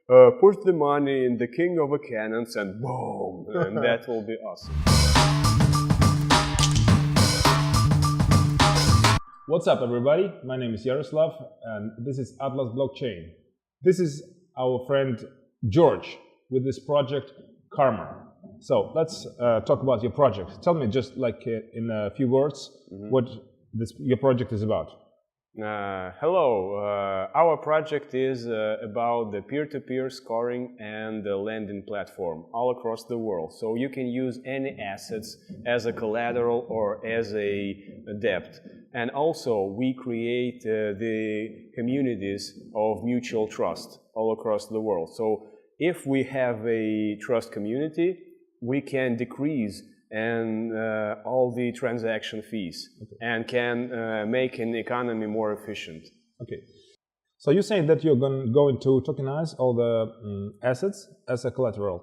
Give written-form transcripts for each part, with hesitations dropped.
put the money in the king of the cannons and boom, and that will be awesome. What's up, everybody? My name is Yaroslav, and this is Atlas Blockchain. This is our friend George with this project Karma. So let's talk about your project. Tell me, just like in a few words, what your project is about. Hello, our project is about the peer-to-peer scoring and the lending platform all across the world. So you can use any assets as a collateral or as a debt. And also we create the communities of mutual trust all across the world. So if we have a trust community, we can decrease all the transaction fees and can make an economy more efficient. Okay. So you're saying that you're going to tokenize all the assets as a collateral?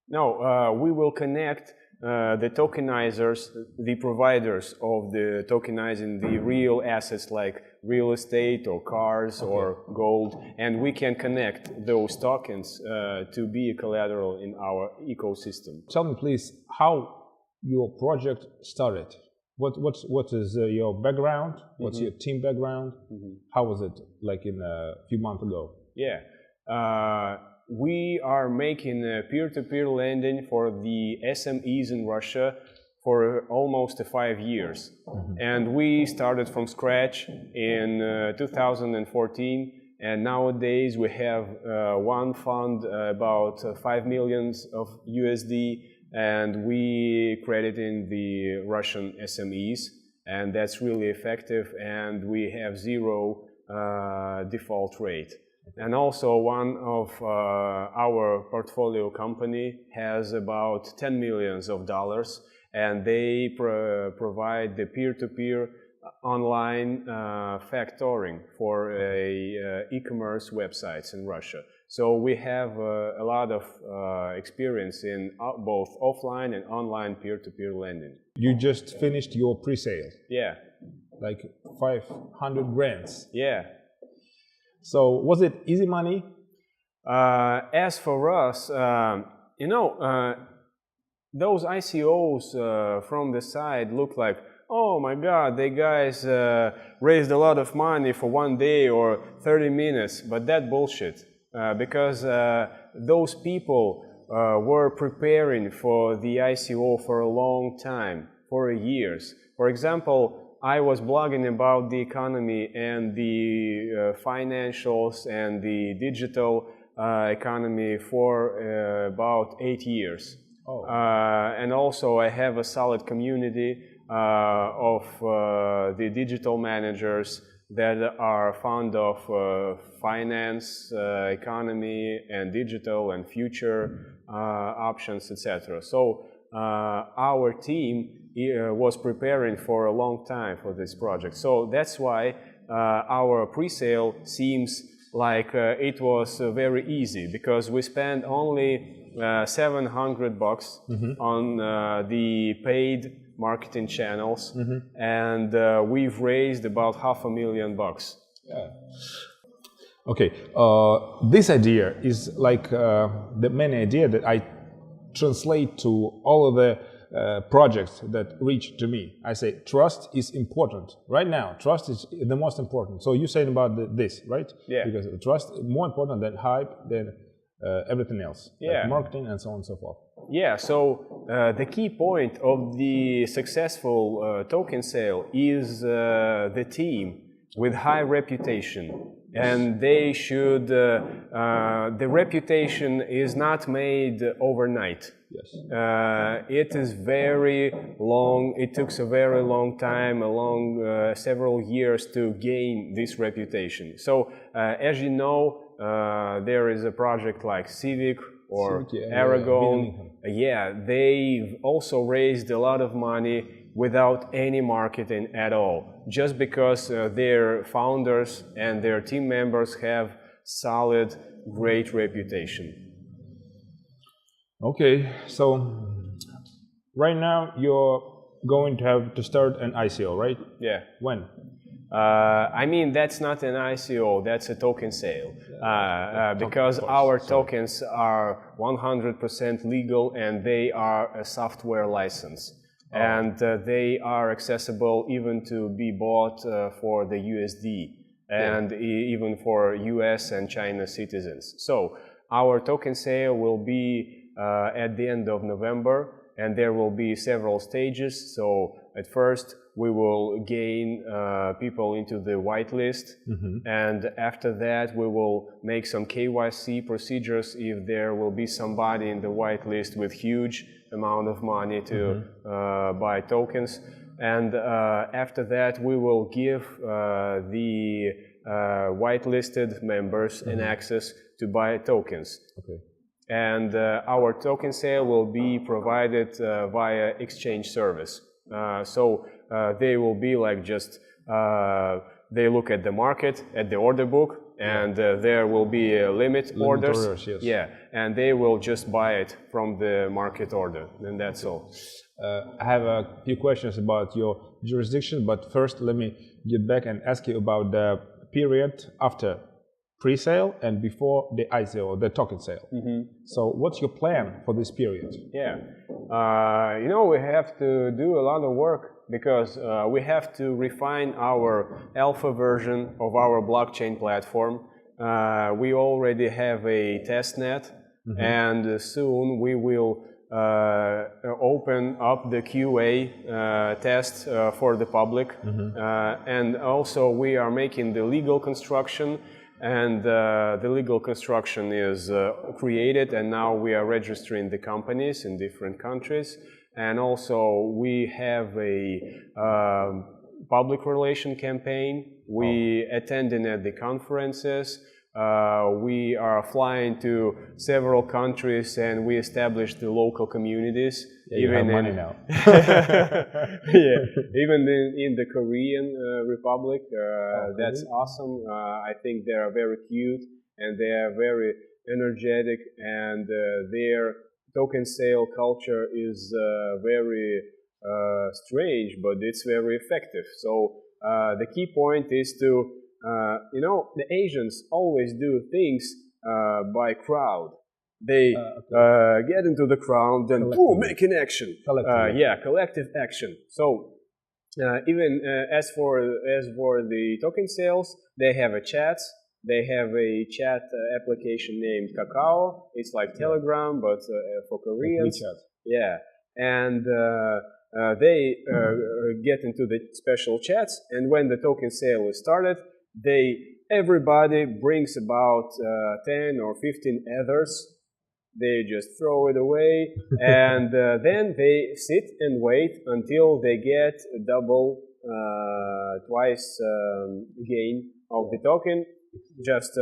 No, we will connect the tokenizers, the providers of the tokenizing the real assets like real estate or cars or gold, and we can connect those tokens to be a collateral in our ecosystem. Tell me please how your project started. What is your background? What's your team background? How was it like in a few months ago? Yeah. We are making peer-to-peer lending for the SMEs in Russia for almost 5 years. And we started from scratch in 2014, and nowadays we have one fund about 5 million of USD, and we credit in the Russian SMEs, and that's really effective, and we have zero default rate. And also one of our portfolio company has about $10 million, and they provide the peer-to-peer online factoring for e-commerce websites in Russia. So we have a lot of experience in both offline and online peer-to-peer lending. You just finished your pre-sale? Yeah. Like 500 grands? Yeah. So was it easy money? As for us, you know, those ICOs from the side look like, oh my God, they guys raised a lot of money for 1 day or 30 minutes, but that bullshit. Because those people were preparing for the ICO for a long time, for years. For example, I was blogging about the economy and the financials and the digital economy for about 8 years. Oh. And also I have a solid community of the digital managers that are fond of finance, economy, and digital and future options, etc. So our team was preparing for a long time for this project. So that's why our pre-sale seems like it was very easy, because we spent only $700 on the paid marketing channels, and we've raised about $500,000. Yeah. Okay, this idea is like the main idea that I translate to all of the projects that reach to me. I say trust is important. Right now, trust is the most important. So you're saying about this, right? Yeah. Because trust is more important than hype, than everything else. Yeah. Like marketing and so on and so forth. Yeah, so the key point of the successful token sale is the team with high reputation. And they should, the reputation is not made overnight. Yes. It is very long, it took a very long time, several years to gain this reputation. So, as you know, there is a project like Civic or Aragon. Yeah, they've also raised a lot of money without any marketing at all, just because their founders and their team members have solid, great reputation. Okay, so right now you're going to have to start an ICO, right? Yeah. When? I mean, that's not an ICO, that's a token sale. Because our tokens are 100% legal and they are a software license. And they are accessible even to be bought for the USD and even for US and China citizens. So our token sale will be at the end of November, and there will be several stages. So at first we will gain people into the whitelist, and after that we will make some KYC procedures if there will be somebody in the whitelist with huge amount of money to buy tokens. And after that we will give the whitelisted members an access to buy tokens. And our token sale will be provided via exchange service. So they will be like just, they look at the market, at the order book, and there will be a limit orders. Yes. Yeah, and they will just buy it from the market order, and that's all. I have a few questions about your jurisdiction, but first let me get back and ask you about the period after pre-sale and before the ICO, the token sale. So what's your plan for this period? Yeah, you know, we have to do a lot of work because we have to refine our alpha version of our blockchain platform. We already have a testnet, and soon we will open up the QA test for the public. And also we are making the legal construction, and the legal construction is created, and now we are registering the companies in different countries. And also we have a public relation campaign. We attending at the conferences. We are flying to several countries, and we established the local communities. Yeah, even you have money now. Yeah, even in the Korean Republic. That's awesome. I think they are very cute, and they are very energetic, and their token sale culture is very strange, but it's very effective. So the key point is to you know, the Asians always do things by crowd. They get into the crowd and boom, make an action. Yeah, collective action. So even as for the token sales, they have a chat. They have a chat application named Kakao. It's like Telegram, but for Koreans. Yeah, and they get into the special chats, and when the token sale is started, everybody brings about 10 or 15 others. They just throw it away, and then they sit and wait until they get a double, twice gain of the token. Just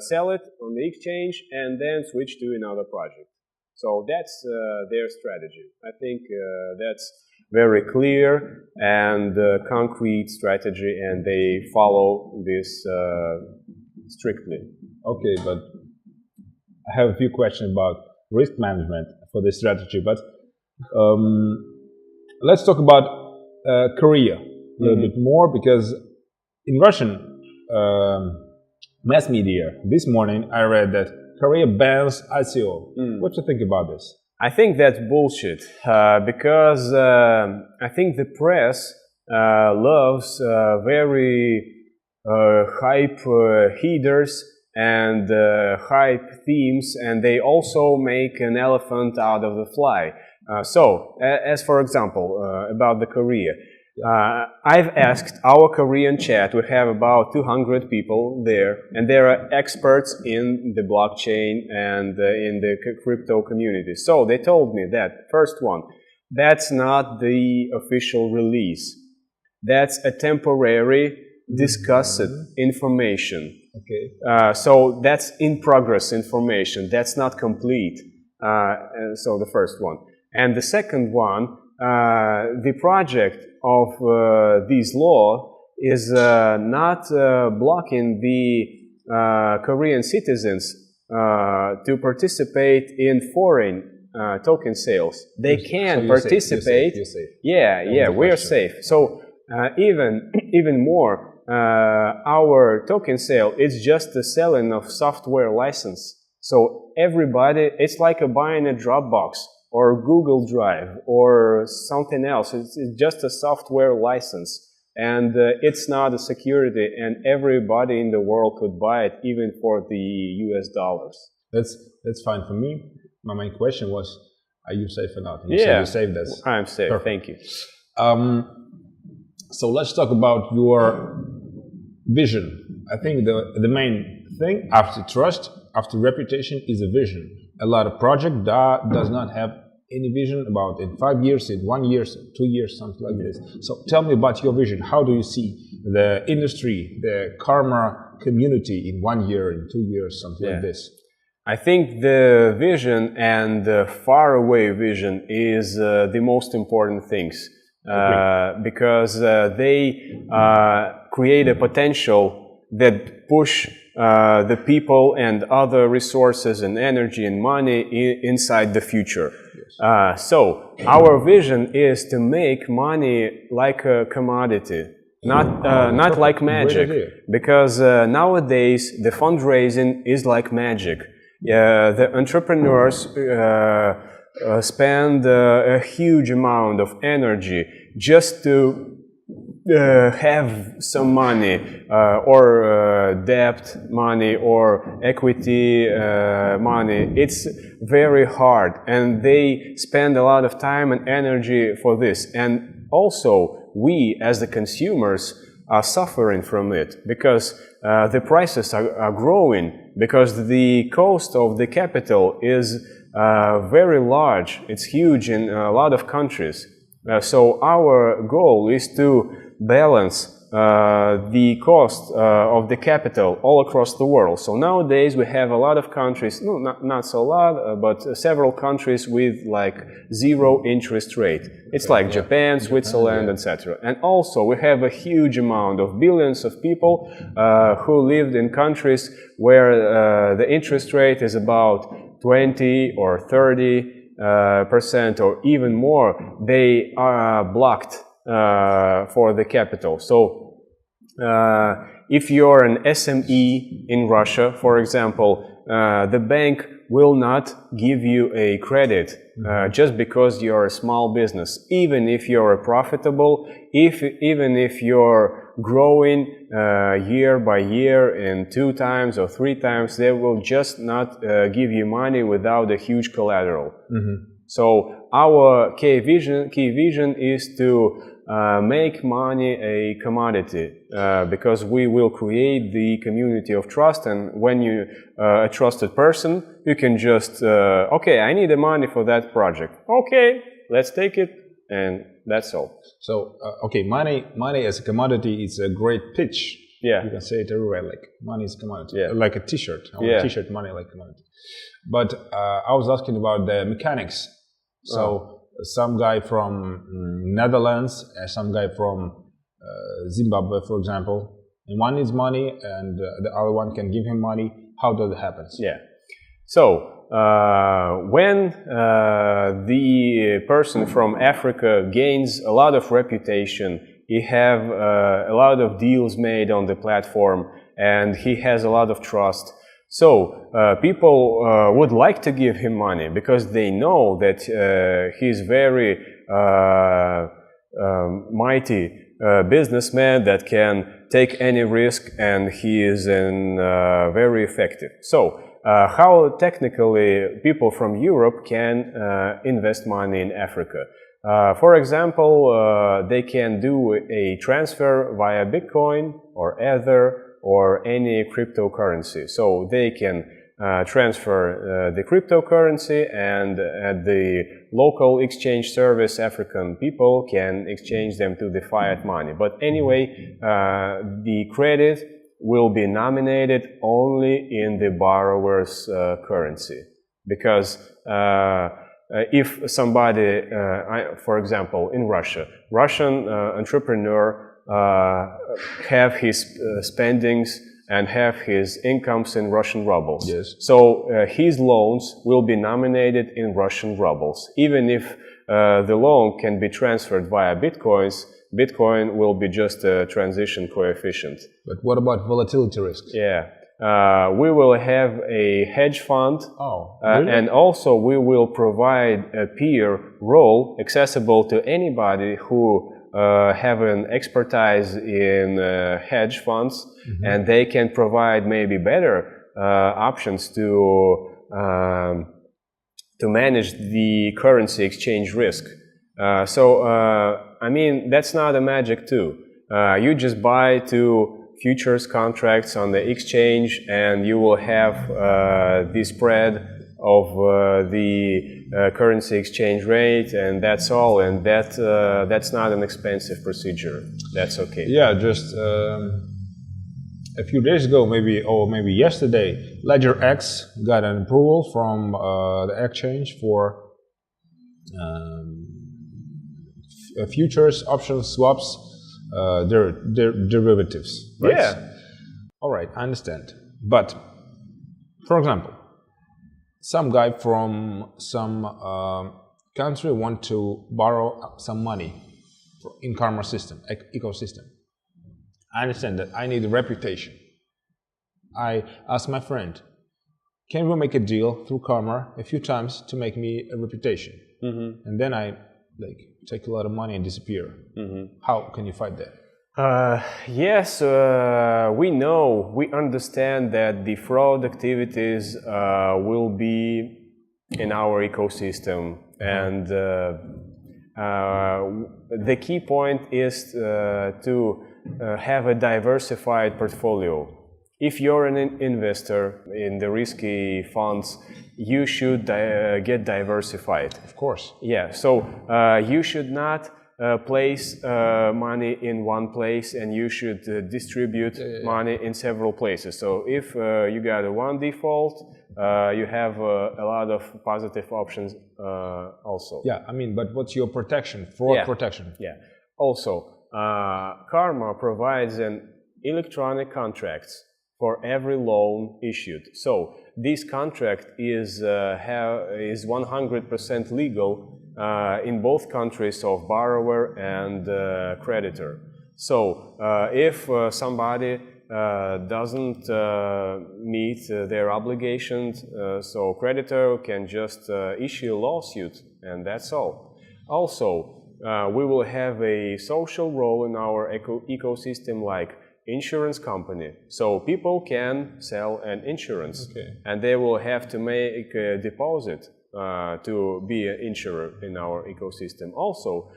sell it on the exchange and then switch to another project. So that's their strategy. I think that's very clear and concrete strategy, and they follow this strictly. Okay, but I have a few questions about risk management for this strategy. But let's talk about Korea a little bit more, because in Russian mass media this morning I read that Korea bans ICO. What do you think about this? I think that's bullshit, because I think the press loves very hype headers and hype themes, and they also make an elephant out of the fly. So, as for example, about the Korea, I've asked our Korean chat. We have about 200 people there, and they are experts in the blockchain and in the crypto community. So they told me that, first one, that's not the official release. That's a temporary discussed information. Okay. So that's in progress information. That's not complete. So the first one. And the second one, the project of this law is not blocking the Korean citizens to participate in foreign token sales. They can participate. You're safe. Yeah, we are safe. So even more, our token sale is just the selling of software license. So everybody, it's like buying a Dropbox or Google Drive or something else. It's just a software license. And it's not a security, and everybody in the world could buy it, even for the US dollars. That's fine for me. My main question was, are you safe or not? And you Yeah, said you're safe. That's I'm safe. perfect. Thank you. So let's talk about your vision. I think the main thing after trust, after reputation, is a vision. A lot of project does not have any vision about in 5 years, in 1 year, 2 years, something like this. So tell me about your vision. How do you see the industry, the karma community in 1 year, in 2 years, something like this? I think the vision and the faraway vision is the most important things because they create a potential that push the people and other resources and energy and money inside the future. So our vision is to make money like a commodity, not like magic, because nowadays the fundraising is like magic. The entrepreneurs spend a huge amount of energy just to have some money or debt money or equity money. It's very hard, and they spend a lot of time and energy for this. And also we as the consumers are suffering from it because the prices are growing, because the cost of the capital is very large. It's huge in a lot of countries. So our goal is to balance the cost of the capital all across the world. So nowadays we have a lot of countries, no, not so a lot, but several countries with like 0 interest rate. It's like Japan, Switzerland, etc. And also we have a huge amount of billions of people who lived in countries where the interest rate is about 20 or 30% or even more. They are blocked for the capital. So if you're an SME in Russia, for example, the bank will not give you a credit just because you're a small business. Even if you're profitable, even if you're growing year by year and 2 times or 3 times, they will just not give you money without a huge collateral. So our key vision is to make money a commodity because we will create the community of trust, and when you a trusted person, you can just okay, I need the money for that project. Okay, let's take it, and that's all. So okay, money as a commodity is a great pitch. Yeah, you can say it everywhere, like money is a commodity. Yeah, like a T-shirt. I want a T-shirt, money like commodity. But I was asking about the mechanics. So some guy from Netherlands and some guy from Zimbabwe, for example, and one needs money and the other one can give him money. How does it happen? Yeah. So when the person from Africa gains a lot of reputation, he have a lot of deals made on the platform, and he has a lot of trust. So people would like to give him money because they know that he's very mighty businessman that can take any risk, and he is very effective. So how technically people from Europe can invest money in Africa? For example, they can do a transfer via Bitcoin or Ether or any cryptocurrency. So they can transfer the cryptocurrency, and at the local exchange service, African people can exchange them to the fiat money. But anyway, the credit will be nominated only in the borrower's currency. Because if somebody, for example, in Russia, Russian entrepreneur have his spendings and have his incomes in Russian rubles. Yes. So his loans will be nominated in Russian rubles. Even if the loan can be transferred via Bitcoins, Bitcoin will be just a transition coefficient. But what about volatility risks? Yeah. We will have a hedge fund, Really? and also we will provide a peer role accessible to anybody who have an expertise in hedge funds, and they can provide maybe better options to manage the currency exchange risk. I mean, that's not a magic too. You just buy 2 futures contracts on the exchange, and you will have the spread of the currency exchange rate, and that's all. And that's not an expensive procedure. That's okay. Yeah, just a few days ago, maybe yesterday, Ledger X got an approval from the exchange for futures, options, swaps, their derivatives, right? Yeah. All right, I understand. But, for example, some guy from some country want to borrow some money in Karma system, ecosystem. I understand that I need a reputation. I asked my friend, can we make a deal through Karma a few times to make me a reputation? And then I take a lot of money and disappear. How can you fight that? Yes, we understand that the fraud activities will be in our ecosystem, and the key point is to have a diversified portfolio. If you're an investor in the risky funds, you should get diversified. Of course. Yeah, so you should not place money in one place, and you should distribute money in several places. So if you got a one default, you have a lot of positive options also. Yeah, I mean, but what's your protection? Fraud protection. Yeah. Also, Karma provides an electronic contracts for every loan issued. So this contract is 100% legal in both countries of borrower and creditor. So if somebody doesn't meet their obligations, so creditor can just issue a lawsuit, and that's all. Also, we will have a social role in our ecosystem, like insurance company. So people can sell an insurance, and they will have to make a deposit to be an insurer in our ecosystem. Also,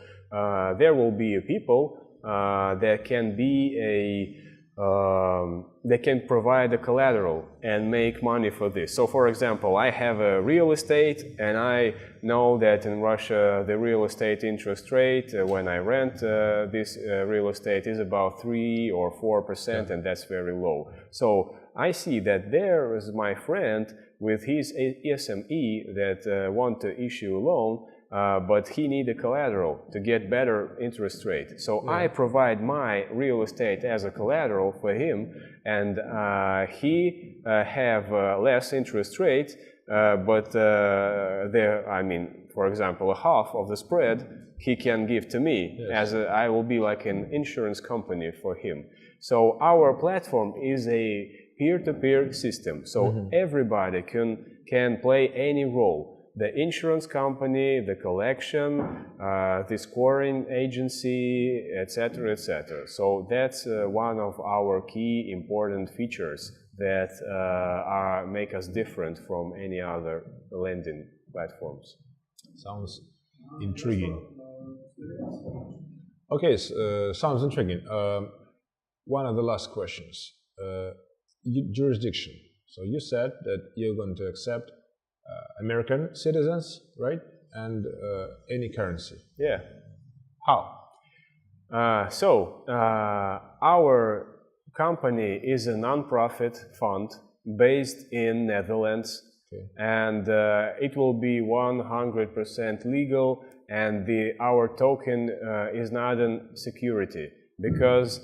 there will be people that can be they can provide a collateral and make money for this. So, for example, I have a real estate, and I know that in Russia the real estate interest rate when I rent this real estate is about 3 or 4%, and that's very low. So I see that there is my friend with his SME that want to issue a loan, but he need a collateral to get better interest rate. So I provide my real estate as a collateral for him, and he have less interest rate, but I mean, for example, a half of the spread he can give to me, as I will be like an insurance company for him. So our platform is a peer-to-peer system, so everybody can play any role. The insurance company, the collection, the scoring agency, etc., etc. So that's one of our key important features that make us different from any other lending platforms. Sounds intriguing. Okay, sounds intriguing. One of the last questions. Jurisdiction. So you said that you're going to accept American citizens, right? And any currency. Yeah. How? Our company is a non-profit fund based in Netherlands, and it will be 100% legal, and our token is not a security, because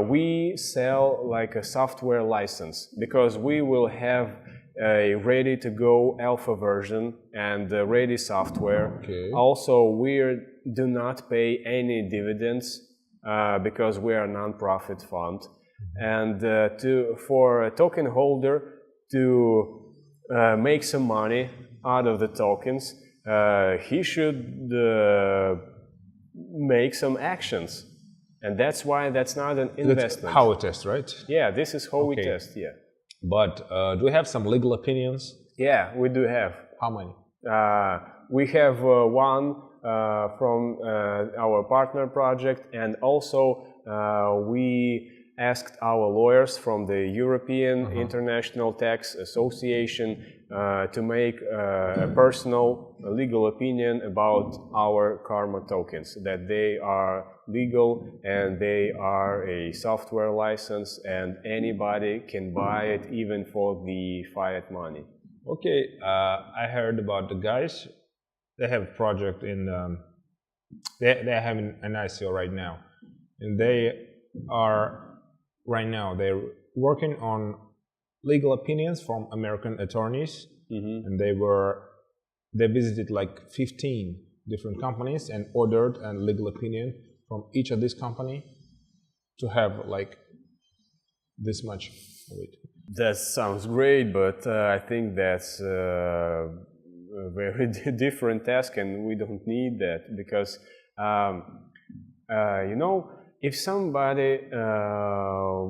we sell like a software license, because we will have a ready-to-go alpha version and ready software. Also, we do not pay any dividends because we are a non-profit fund. And for a token holder to make some money out of the tokens, he should make some actions. And that's why that's not an investment. That's how we test, right? Yeah, this is how we test, yeah. But do we have some legal opinions? Yeah, we do have. How many? We have one from our partner project, and also we asked our lawyers from the European International Tax Association to make a personal legal opinion about our Karma tokens, that they are legal and they are a software license and anybody can buy it even for the fiat money. Okay, I heard about the guys. They have a project in, they're having an ICO right now, and they are, right now, they're working on legal opinions from American attorneys, and they visited like 15 different companies and ordered a legal opinion from each of this company to have like this much of it. That sounds great, but I think that's a very different task, and we don't need that because, you know, if somebody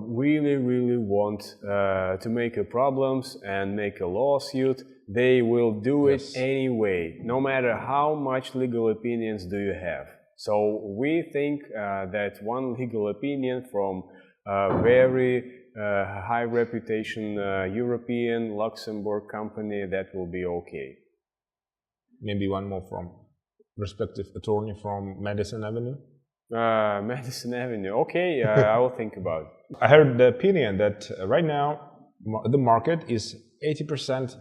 really wants to make a problems and make a lawsuit, they will do it anyway, no matter how much legal opinions do you have. So we think that one legal opinion from a very high reputation European Luxembourg company, that will be okay. Maybe one more from respective attorney from Madison Avenue. Madison Avenue. Okay, I will think about it. I heard the opinion that right now the market is 80%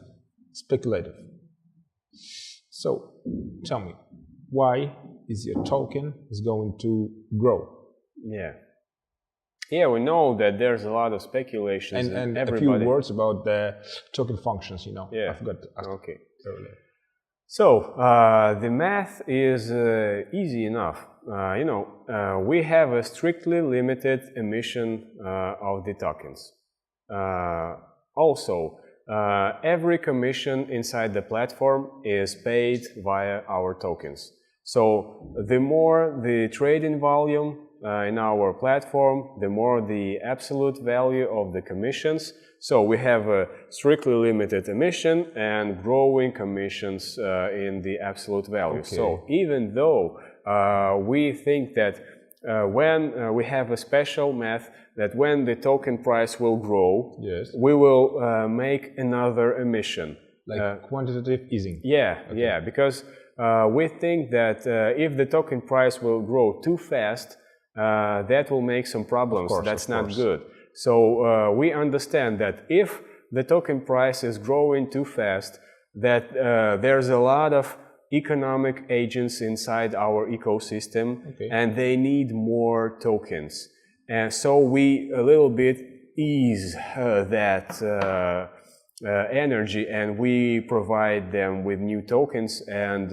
speculative. So tell me, why is your token is going to grow? Yeah. Yeah, we know that there's a lot of speculations and everybody... a few words about the token functions, you know. Yeah. I forgot to ask okay. earlier. So the math is easy enough. You know, we have a strictly limited emission of the tokens. Also, every commission inside the platform is paid via our tokens. So the more the trading volume in our platform, the more the absolute value of the commissions. So we have a strictly limited emission and growing commissions in the absolute value. Okay. So even though we think that when we have a special math that when the token price will grow, we will make another emission. Like quantitative easing. Yeah, yeah, because we think that if the token price will grow too fast, that will make some problems. That's not good. So we understand that if the token price is growing too fast, that there's a lot of economic agents inside our ecosystem, and they need more tokens. And so we a little bit ease that energy, and we provide them with new tokens and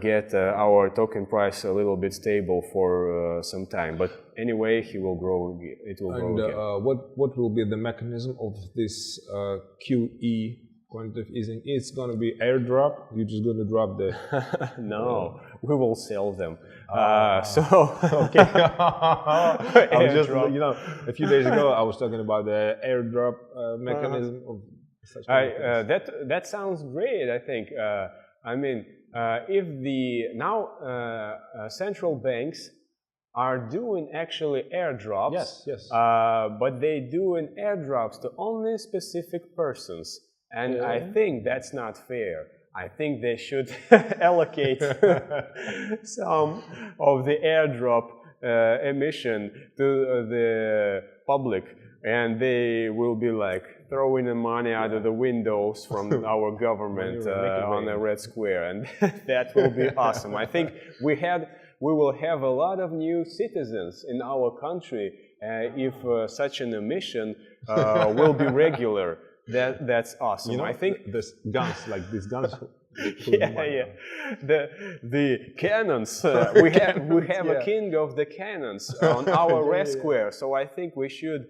get our token price a little bit stable for some time. But anyway, it will grow again. What will be the mechanism of this QE quantitative easing? It's going to be airdrop. You're just going to drop the... No, we will sell them. So okay. I was just, you know, a few days ago I was talking about the airdrop mechanism of such. That sounds great. I think. I mean, if the central banks are doing actually airdrops, but they doing airdrops to only specific persons. And I think that's not fair. I think they should allocate some of the airdrop emission to the public, and they will be like throwing the money out of the windows from our government on a red square, and that will be awesome. I think we will have a lot of new citizens in our country if such an emission will be regular. That's awesome. You know, I think this guns, like these guns. yeah. The cannons. We have a king of the cannons on our red square. So I think we should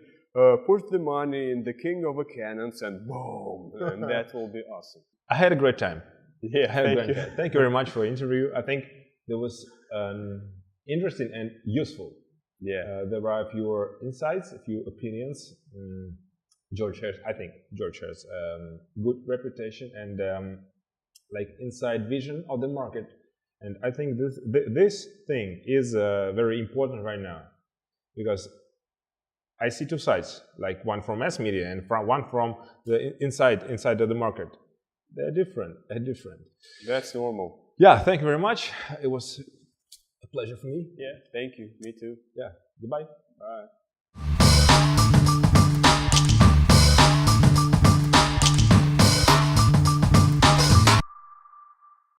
put the money in the king of the cannons and boom, and that will be awesome. I had a great time. Yeah, thank you. Thank you very much for the interview. I think it was interesting and useful. Yeah. There were a few insights, a few opinions. I think George has good reputation and like inside vision of the market. And I think this thing is very important right now, because I see two sides, like one from mass media and one from the inside of the market. They're different. That's normal. Yeah, thank you very much. It was a pleasure for me. Yeah, thank you. Me too. Yeah, goodbye. Bye.